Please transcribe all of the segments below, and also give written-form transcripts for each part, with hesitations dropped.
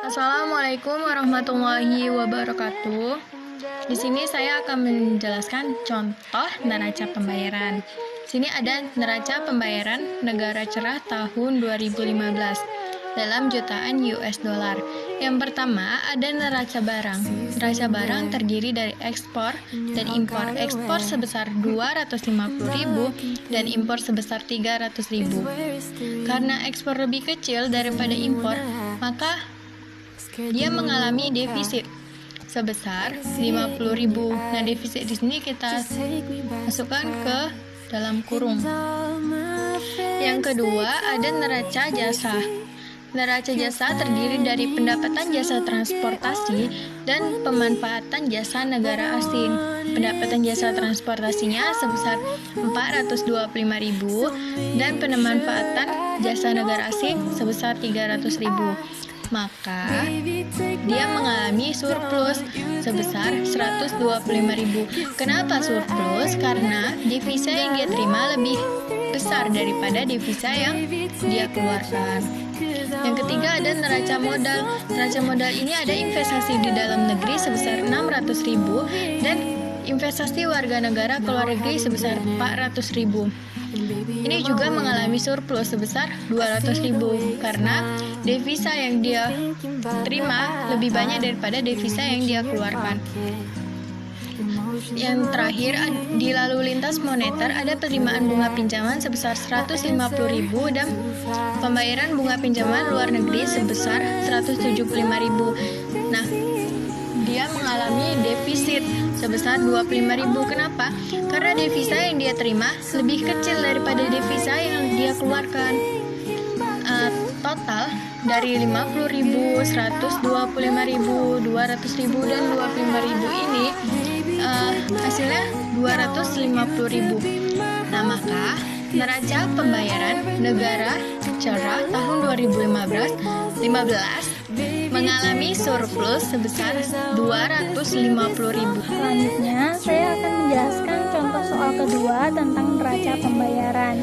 Assalamualaikum warahmatullahi wabarakatuh. Di sini saya akan menjelaskan contoh neraca pembayaran. Sini ada neraca pembayaran negara cerah tahun 2015 dalam jutaan US dollar. Yang pertama ada neraca barang. Neraca barang terdiri dari ekspor dan impor. Ekspor sebesar 250.000 dan impor sebesar 300.000. Karena ekspor lebih kecil daripada impor, maka dia mengalami defisit sebesar 50.000. Nah, defisit di sini kita masukkan ke dalam kurung. Yang kedua ada neraca jasa. Neraca jasa terdiri dari pendapatan jasa transportasi dan pemanfaatan jasa negara asing. Pendapatan jasa transportasinya sebesar 425.000 dan pemanfaatan jasa negara asing sebesar 300.000. Maka dia mengalami surplus sebesar 125.000. Kenapa surplus? Karena devisa yang dia terima lebih besar daripada devisa yang dia keluarkan. Yang ketiga ada neraca modal. Neraca modal ini ada investasi di dalam negeri sebesar 600.000 dan investasi warga negara ke luar negeri sebesar 400.000. Ini juga mengalami surplus sebesar 200.000 karena devisa yang dia terima lebih banyak daripada devisa yang dia keluarkan. Yang terakhir, di lalu lintas moneter ada penerimaan bunga pinjaman sebesar 150.000 dan pembayaran bunga pinjaman luar negeri sebesar 175.000. Nah, dia mengalami defisit sebesar 25.000. Kenapa? Karena devisa yang dia terima lebih kecil daripada devisa yang dia keluarkan. Total dari 50.000, 125.000, 200.000 dan 25.000 ini hasilnya 250.000. Nah, maka neraca pembayaran negara cerah tahun 2015 mengalami surplus sebesar 250.000. Selanjutnya, saya akan menjelaskan contoh soal kedua tentang neraca pembayaran.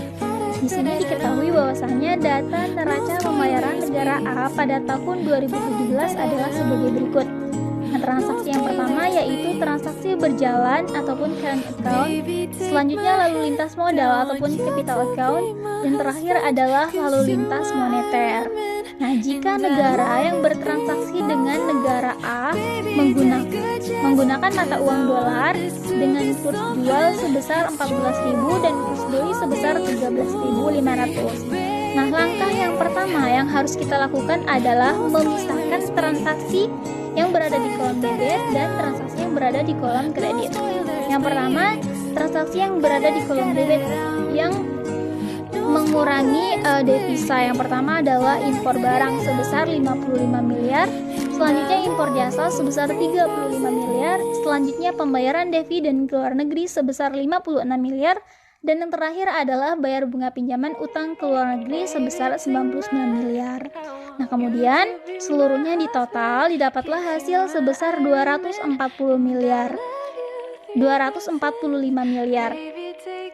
Di sini diketahui bahwasannya data neraca pembayaran negara A pada tahun 2017 adalah sebagai berikut. Nah, transaksi yang pertama yaitu transaksi berjalan ataupun current account, selanjutnya lalu lintas modal ataupun capital account, dan terakhir adalah lalu lintas moneter. Nah, jika negara yang bertransaksi dengan negara A menggunakan mata uang dolar dengan kurs jual sebesar 14.000 dan kurs beli sebesar 13.500. Nah, langkah yang pertama yang harus kita lakukan adalah memisahkan transaksi yang berada di kolom debit dan transaksi yang berada di kolom kredit. Yang pertama, transaksi yang berada di kolom debit yang mengurangi devisa. Yang pertama adalah impor barang sebesar 55 miliar, selanjutnya impor jasa sebesar 35 miliar, selanjutnya pembayaran dividen ke luar negeri sebesar 56 miliar, dan yang terakhir adalah bayar bunga pinjaman utang ke luar negeri sebesar 99 miliar. Nah, kemudian seluruhnya di total didapatlah hasil sebesar 245 miliar.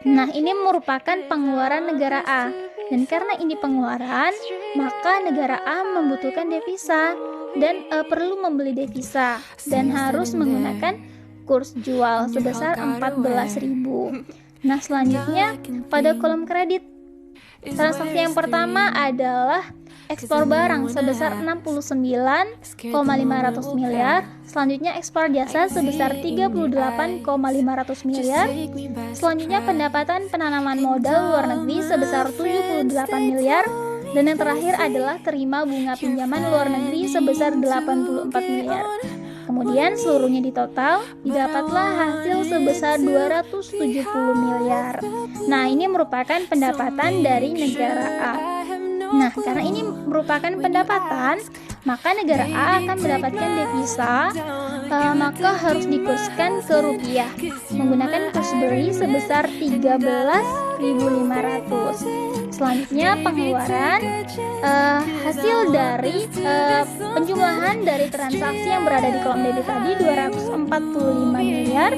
Nah, ini merupakan pengeluaran negara A. Dan karena ini pengeluaran, maka negara A membutuhkan devisa dan perlu membeli devisa dan harus menggunakan kurs jual sebesar 14.000. Nah, selanjutnya pada kolom kredit, transaksi yang pertama adalah ekspor barang sebesar 69,500 miliar, selanjutnya ekspor jasa sebesar 38,500 miliar, selanjutnya pendapatan penanaman modal luar negeri sebesar 78 miliar, dan yang terakhir adalah terima bunga pinjaman luar negeri sebesar 84 miliar. Kemudian seluruhnya di total didapatlah hasil sebesar 270 miliar. Nah, ini merupakan pendapatan dari negara A. Nah, karena ini merupakan pendapatan, maka negara A akan mendapatkan devisa, maka harus dikurskan ke rupiah menggunakan kurs beli sebesar 13.500. Selanjutnya pengeluaran hasil dari penjumlahan dari transaksi yang berada di kolom debit tadi 245 miliar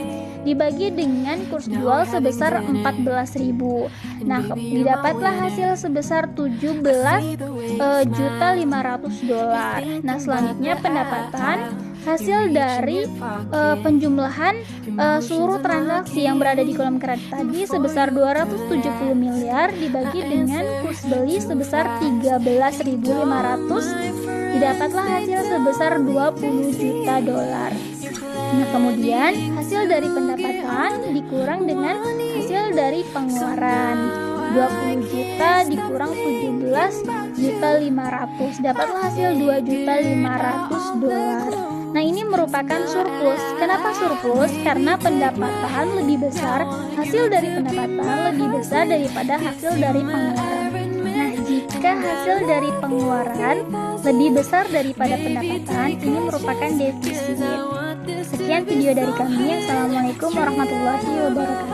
dibagi dengan kurs jual sebesar 14.000. Nah, didapatlah hasil sebesar 17.500.000 dolar. Nah, selanjutnya pendapatan hasil dari penjumlahan seluruh transaksi yang berada di kolom kredit tadi sebesar 270 miliar dibagi dengan kurs beli sebesar 13.500, didapatlah hasil sebesar 20 juta dolar. Nah, kemudian hasil dari pendapatan dikurang dengan hasil dari pengeluaran. 20 juta dikurang 17.500.000, dapatlah hasil 2.500.000 dolar. Nah, ini merupakan surplus. Kenapa surplus? Karena pendapatan lebih besar, hasil dari pendapatan lebih besar daripada hasil dari pengeluaran. Nah, jika hasil dari pengeluaran lebih besar daripada pendapatan, ini merupakan defisit. Sekian video dari kami. Assalamualaikum warahmatullahi wabarakatuh.